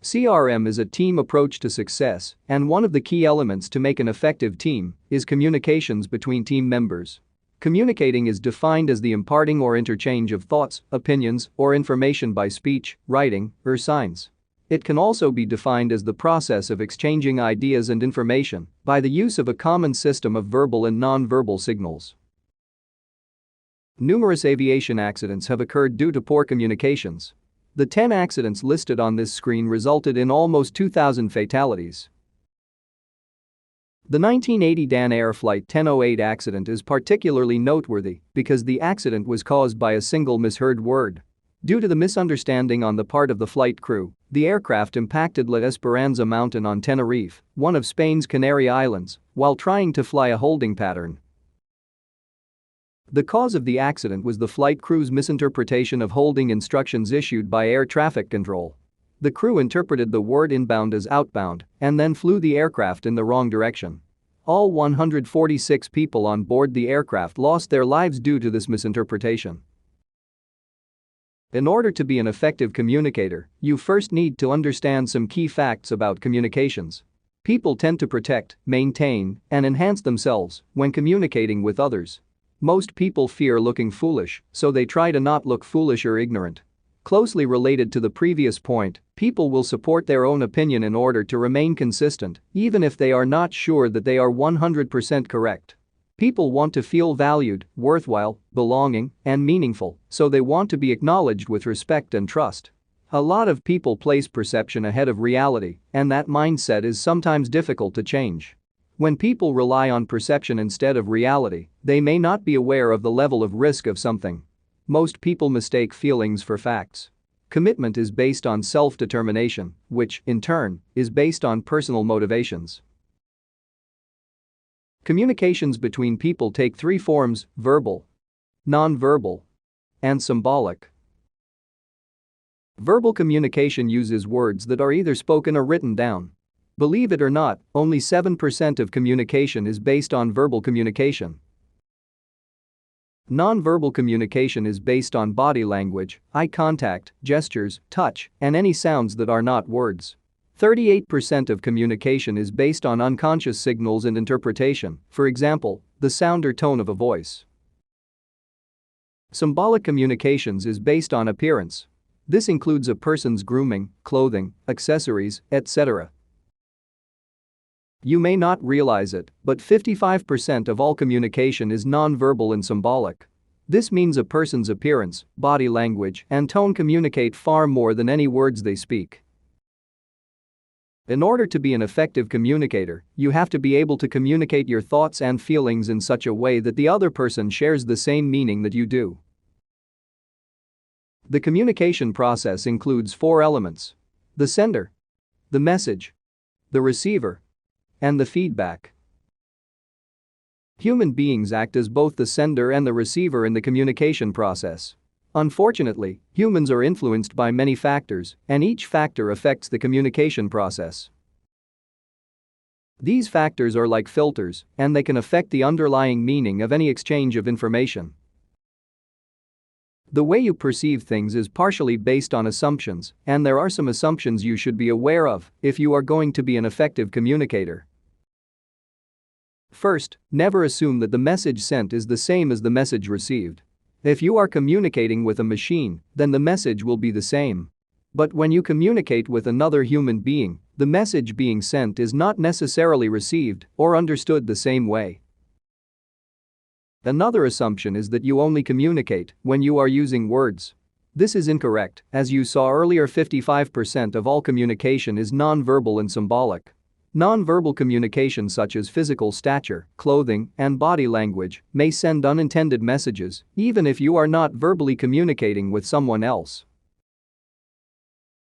CRM is a team approach to success, and one of the key elements to make an effective team is communications between team members. Communicating is defined as the imparting or interchange of thoughts, opinions, or information by speech, writing, or signs. It can also be defined as the process of exchanging ideas and information by the use of a common system of verbal and non-verbal signals. Numerous aviation accidents have occurred due to poor communications. The 10 accidents listed on this screen resulted in almost 2,000 fatalities. The 1980 Dan Air Flight 1008 accident is particularly noteworthy because the accident was caused by a single misheard word. Due to the misunderstanding on the part of the flight crew, the aircraft impacted La Esperanza Mountain on Tenerife, one of Spain's Canary Islands, while trying to fly a holding pattern. The cause of the accident was the flight crew's misinterpretation of holding instructions issued by air traffic control. The crew interpreted the word inbound as outbound and then flew the aircraft in the wrong direction. All 146 people on board the aircraft lost their lives due to this misinterpretation. In order to be an effective communicator, you first need to understand some key facts about communications. People tend to protect, maintain, and enhance themselves when communicating with others. Most people fear looking foolish, so they try to not look foolish or ignorant. Closely related to the previous point, people will support their own opinion in order to remain consistent, even if they are not sure that they are 100% correct. People want to feel valued, worthwhile, belonging, and meaningful, so they want to be acknowledged with respect and trust. A lot of people place perception ahead of reality, and that mindset is sometimes difficult to change. When people rely on perception instead of reality, they may not be aware of the level of risk of something. Most people mistake feelings for facts. Commitment is based on self-determination, which, in turn, is based on personal motivations. Communications between people take three forms: verbal, non-verbal, and symbolic. Verbal communication uses words that are either spoken or written down. Believe it or not, only 7% of communication is based on verbal communication. Non-verbal communication is based on body language, eye contact, gestures, touch, and any sounds that are not words. 38% of communication is based on unconscious signals and interpretation, for example, the sound or tone of a voice. Symbolic communications is based on appearance. This includes a person's grooming, clothing, accessories, etc. You may not realize it, but 55% of all communication is non-verbal and symbolic. This means a person's appearance, body language, and tone communicate far more than any words they speak. In order to be an effective communicator, you have to be able to communicate your thoughts and feelings in such a way that the other person shares the same meaning that you do. The communication process includes 4 elements: the sender, the message, the receiver, and the feedback. Human beings act as both the sender and the receiver in the communication process. Unfortunately, humans are influenced by many factors, and each factor affects the communication process. These factors are like filters, and they can affect the underlying meaning of any exchange of information. The way you perceive things is partially based on assumptions, and there are some assumptions you should be aware of if you are going to be an effective communicator. First, never assume that the message sent is the same as the message received. If you are communicating with a machine, then the message will be the same. But when you communicate with another human being, the message being sent is not necessarily received or understood the same way. Another assumption is that you only communicate when you are using words. This is incorrect. As you saw earlier, 55% of all communication is non-verbal and symbolic. Non-verbal communication such as physical stature, clothing, and body language may send unintended messages, even if you are not verbally communicating with someone else.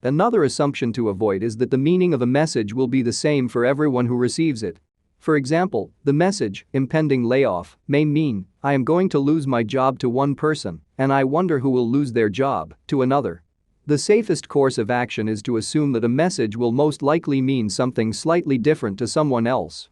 Another assumption to avoid is that the meaning of a message will be the same for everyone who receives it. For example, the message, impending layoff, may mean, I am going to lose my job to one person, and I wonder who will lose their job, to another. The safest course of action is to assume that a message will most likely mean something slightly different to someone else.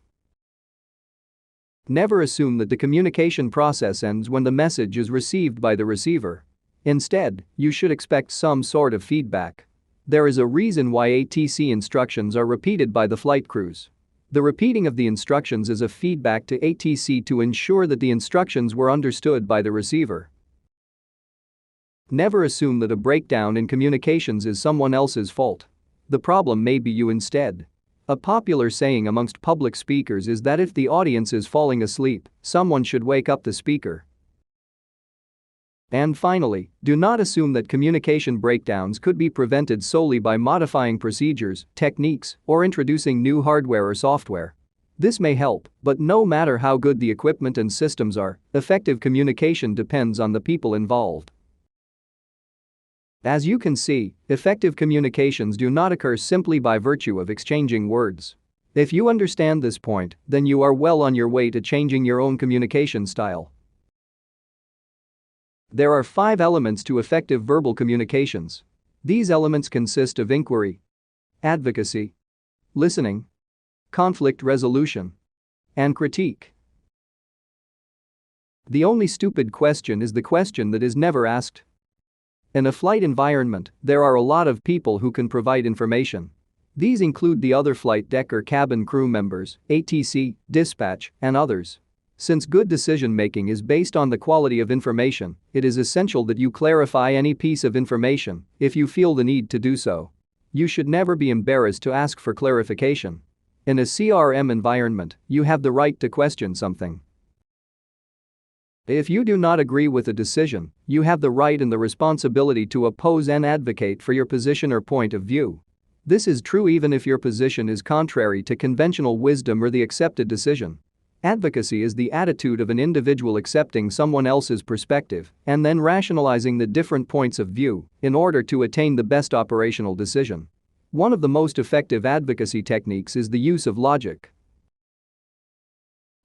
Never assume that the communication process ends when the message is received by the receiver. Instead, you should expect some sort of feedback. There is a reason why ATC instructions are repeated by the flight crews. The repeating of the instructions is a feedback to ATC to ensure that the instructions were understood by the receiver. Never assume that a breakdown in communications is someone else's fault. The problem may be you instead. A popular saying amongst public speakers is that if the audience is falling asleep, someone should wake up the speaker. And finally, do not assume that communication breakdowns could be prevented solely by modifying procedures, techniques, or introducing new hardware or software. This may help, but no matter how good the equipment and systems are, effective communication depends on the people involved. As you can see, effective communications do not occur simply by virtue of exchanging words. If you understand this point, then you are well on your way to changing your own communication style. There are 5 elements to effective verbal communications. These elements consist of inquiry, advocacy, listening, conflict resolution, and critique. The only stupid question is the question that is never asked. In a flight environment, there are a lot of people who can provide information. These include the other flight deck or cabin crew members, ATC, dispatch, and others. Since good decision-making is based on the quality of information, it is essential that you clarify any piece of information if you feel the need to do so. You should never be embarrassed to ask for clarification. In a CRM environment, you have the right to question something. If you do not agree with a decision, you have the right and the responsibility to oppose and advocate for your position or point of view. This is true even if your position is contrary to conventional wisdom or the accepted decision. Advocacy is the attitude of an individual accepting someone else's perspective and then rationalizing the different points of view in order to attain the best operational decision. One of the most effective advocacy techniques is the use of logic.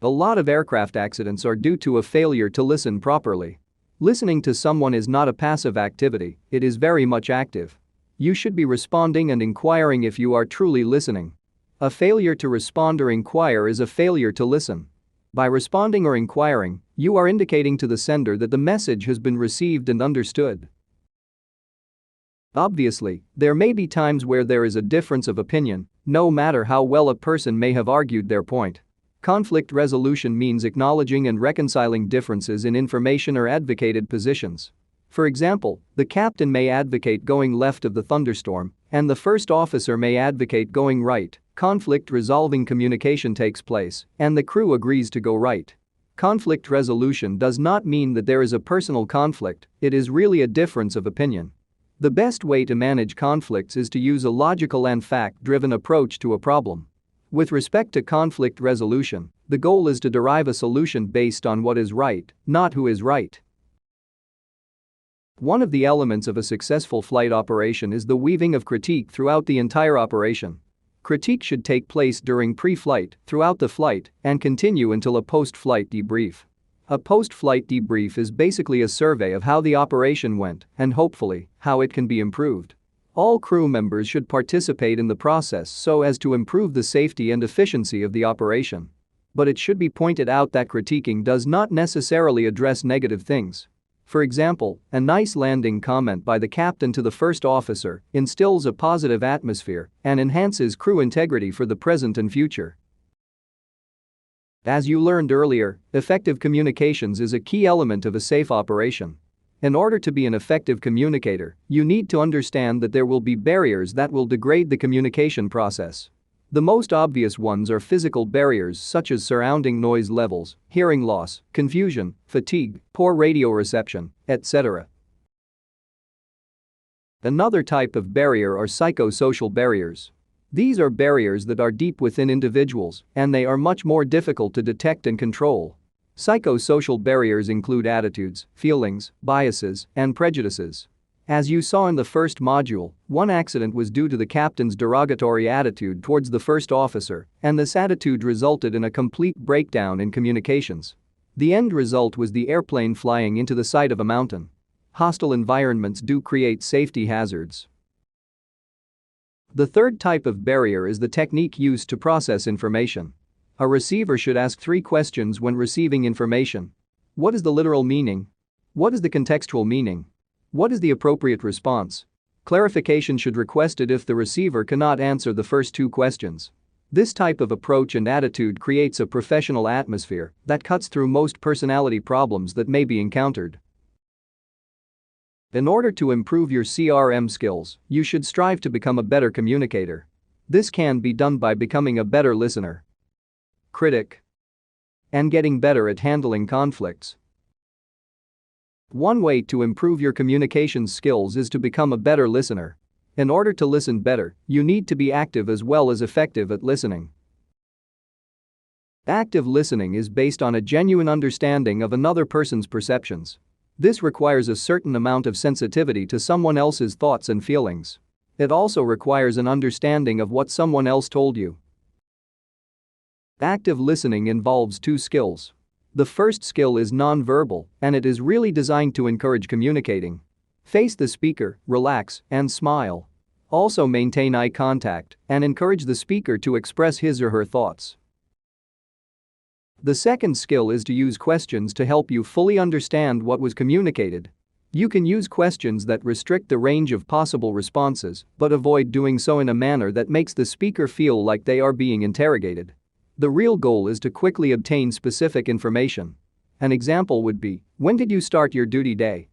A lot of aircraft accidents are due to a failure to listen properly. Listening to someone is not a passive activity, it is very much active. You should be responding and inquiring if you are truly listening. A failure to respond or inquire is a failure to listen. By responding or inquiring, you are indicating to the sender that the message has been received and understood. Obviously, there may be times where there is a difference of opinion, no matter how well a person may have argued their point. Conflict resolution means acknowledging and reconciling differences in information or advocated positions. For example, the captain may advocate going left of the thunderstorm, and the first officer may advocate going right. Conflict resolving communication takes place, and the crew agrees to go right. Conflict resolution does not mean that there is a personal conflict, it is really a difference of opinion. The best way to manage conflicts is to use a logical and fact-driven approach to a problem. With respect to conflict resolution, the goal is to derive a solution based on what is right, not who is right. One of the elements of a successful flight operation is the weaving of critique throughout the entire operation. Critique should take place during pre-flight, throughout the flight, and continue until a post-flight debrief. A post-flight debrief is basically a survey of how the operation went and, hopefully, how it can be improved. All crew members should participate in the process so as to improve the safety and efficiency of the operation. But it should be pointed out that critiquing does not necessarily address negative things. For example, a nice landing comment by the captain to the first officer instills a positive atmosphere and enhances crew integrity for the present and future. As you learned earlier, effective communications is a key element of a safe operation. In order to be an effective communicator, you need to understand that there will be barriers that will degrade the communication process. The most obvious ones are physical barriers such as surrounding noise levels, hearing loss, confusion, fatigue, poor radio reception, etc. Another type of barrier are psychosocial barriers. These are barriers that are deep within individuals, and they are much more difficult to detect and control. Psychosocial barriers include attitudes, feelings, biases, and prejudices. As you saw in the first module, one accident was due to the captain's derogatory attitude towards the first officer, and this attitude resulted in a complete breakdown in communications. The end result was the airplane flying into the side of a mountain. Hostile environments do create safety hazards. The third type of barrier is the technique used to process information. A receiver should ask 3 questions when receiving information. What is the literal meaning? What is the contextual meaning? What is the appropriate response? Clarification should be requested if the receiver cannot answer the first two questions. This type of approach and attitude creates a professional atmosphere that cuts through most personality problems that may be encountered. In order to improve your CRM skills, you should strive to become a better communicator. This can be done by becoming a better listener, critic, and getting better at handling conflicts. One way to improve your communication skills is to become a better listener. In order to listen better, you need to be active as well as effective at listening. Active listening is based on a genuine understanding of another person's perceptions. This requires a certain amount of sensitivity to someone else's thoughts and feelings. It also requires an understanding of what someone else told you. Active listening involves two skills. The first skill is non-verbal, and it is really designed to encourage communicating. Face the speaker, relax, and smile. Also maintain eye contact and encourage the speaker to express his or her thoughts. The second skill is to use questions to help you fully understand what was communicated. You can use questions that restrict the range of possible responses, but avoid doing so in a manner that makes the speaker feel like they are being interrogated. The real goal is to quickly obtain specific information. An example would be, "When did you start your duty day?"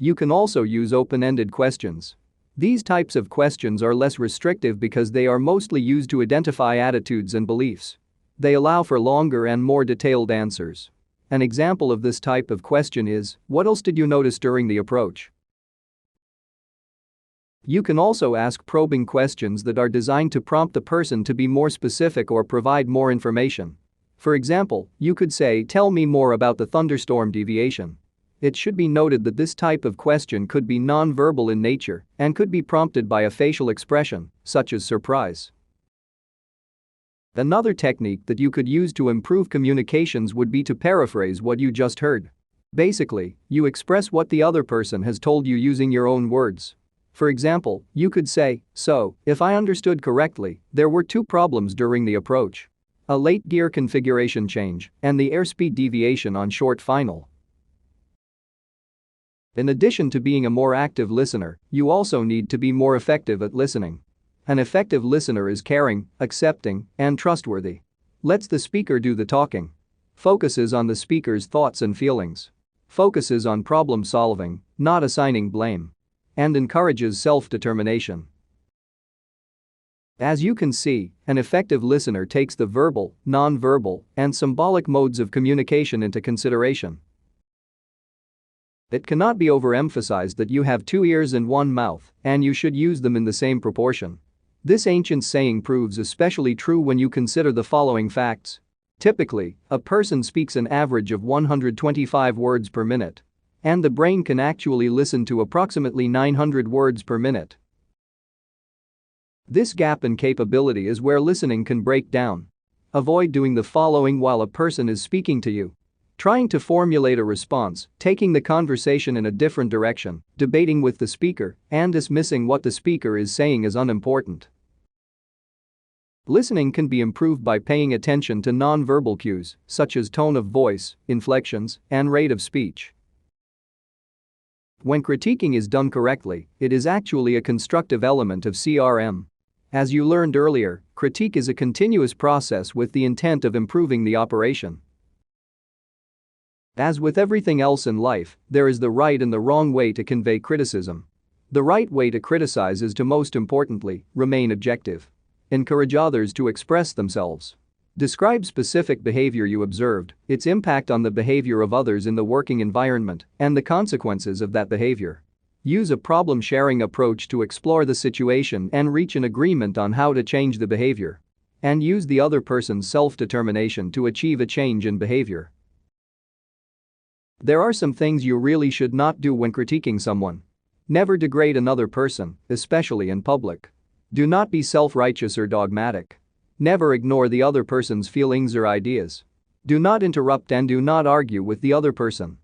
You can also use open-ended questions. These types of questions are less restrictive because they are mostly used to identify attitudes and beliefs. They allow for longer and more detailed answers. An example of this type of question is, "What else did you notice during the approach?" You can also ask probing questions that are designed to prompt the person to be more specific or provide more information. For example, you could say, "Tell me more about the thunderstorm deviation." It should be noted that this type of question could be non-verbal in nature and could be prompted by a facial expression, such as surprise. Another technique that you could use to improve communications would be to paraphrase what you just heard. Basically, you express what the other person has told you using your own words. For example, you could say, "So, if I understood correctly, there were two problems during the approach. A late gear configuration change and the airspeed deviation on short final." In addition to being a more active listener, you also need to be more effective at listening. An effective listener is caring, accepting, and trustworthy. Lets the speaker do the talking. Focuses on the speaker's thoughts and feelings. Focuses on problem solving, not assigning blame. And encourages self-determination. As you can see, an effective listener takes the verbal, non-verbal, and symbolic modes of communication into consideration. It cannot be overemphasized that you have two ears and one mouth, and you should use them in the same proportion. This ancient saying proves especially true when you consider the following facts. Typically, a person speaks an average of 125 words per minute. And the brain can actually listen to approximately 900 words per minute. This gap in capability is where listening can break down. Avoid doing the following while a person is speaking to you. Trying to formulate a response, taking the conversation in a different direction, debating with the speaker, and dismissing what the speaker is saying as unimportant. Listening can be improved by paying attention to nonverbal cues, such as tone of voice, inflections, and rate of speech. When critiquing is done correctly, it is actually a constructive element of CRM. As you learned earlier, critique is a continuous process with the intent of improving the operation. As with everything else in life, there is the right and the wrong way to convey criticism. The right way to criticize is to, most importantly, remain objective. Encourage others to express themselves. Describe specific behavior you observed, its impact on the behavior of others in the working environment, and the consequences of that behavior. Use a problem-sharing approach to explore the situation and reach an agreement on how to change the behavior. And use the other person's self-determination to achieve a change in behavior. There are some things you really should not do when critiquing someone. Never degrade another person, especially in public. Do not be self-righteous or dogmatic. Never ignore the other person's feelings or ideas. Do not interrupt and do not argue with the other person.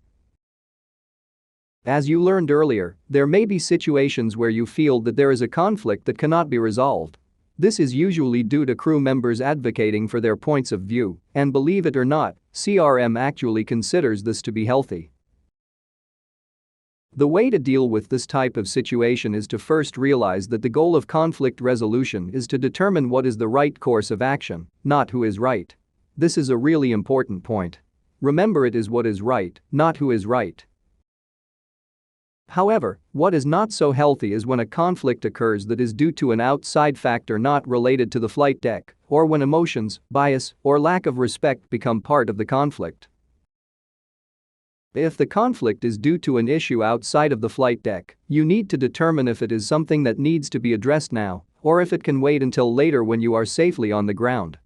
As you learned earlier, there may be situations where you feel that there is a conflict that cannot be resolved. This is usually due to crew members advocating for their points of view, and believe it or not, CRM actually considers this to be healthy. The way to deal with this type of situation is to first realize that the goal of conflict resolution is to determine what is the right course of action, not who is right. This is a really important point. Remember, it is what is right, not who is right. However, what is not so healthy is when a conflict occurs that is due to an outside factor not related to the flight deck, or when emotions, bias, or lack of respect become part of the conflict. If the conflict is due to an issue outside of the flight deck, you need to determine if it is something that needs to be addressed now, or if it can wait until later when you are safely on the ground.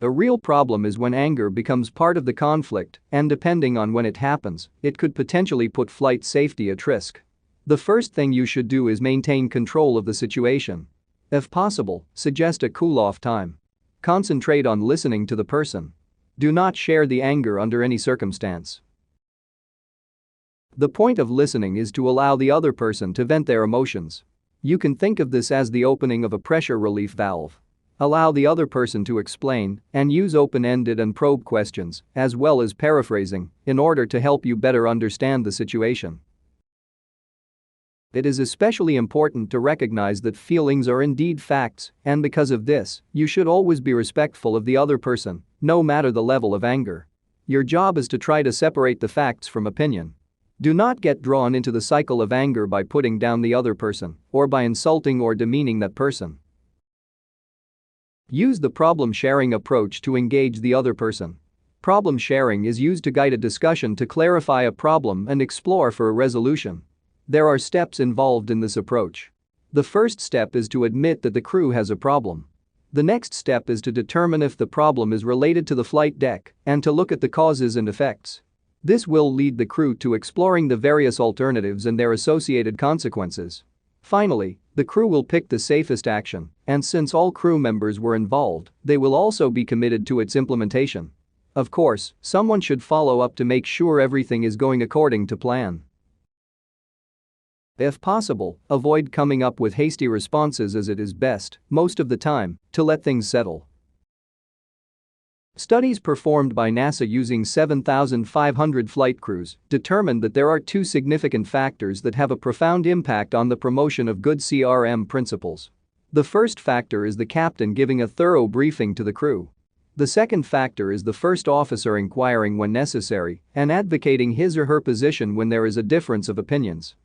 A real problem is when anger becomes part of the conflict, and depending on when it happens, it could potentially put flight safety at risk. The first thing you should do is maintain control of the situation. If possible, suggest a cool-off time. Concentrate on listening to the person. Do not share the anger under any circumstance. The point of listening is to allow the other person to vent their emotions. You can think of this as the opening of a pressure relief valve. Allow the other person to explain and use open-ended and probe questions, as well as paraphrasing, in order to help you better understand the situation. It is especially important to recognize that feelings are indeed facts, and because of this, you should always be respectful of the other person, no matter the level of anger. Your job is to try to separate the facts from opinion. Do not get drawn into the cycle of anger by putting down the other person or by insulting or demeaning that person. Use the problem-sharing approach to engage the other person. Problem sharing is used to guide a discussion to clarify a problem and explore for a resolution. There are steps involved in this approach. The first step is to admit that the crew has a problem. The next step is to determine if the problem is related to the flight deck and to look at the causes and effects. This will lead the crew to exploring the various alternatives and their associated consequences. Finally, the crew will pick the safest action, and since all crew members were involved, they will also be committed to its implementation. Of course, someone should follow up to make sure everything is going according to plan. If possible, avoid coming up with hasty responses, as it is best, most of the time, to let things settle. Studies performed by NASA using 7,500 flight crews determined that there are two significant factors that have a profound impact on the promotion of good CRM principles. The first factor is the captain giving a thorough briefing to the crew. The second factor is the first officer inquiring when necessary and advocating his or her position when there is a difference of opinions.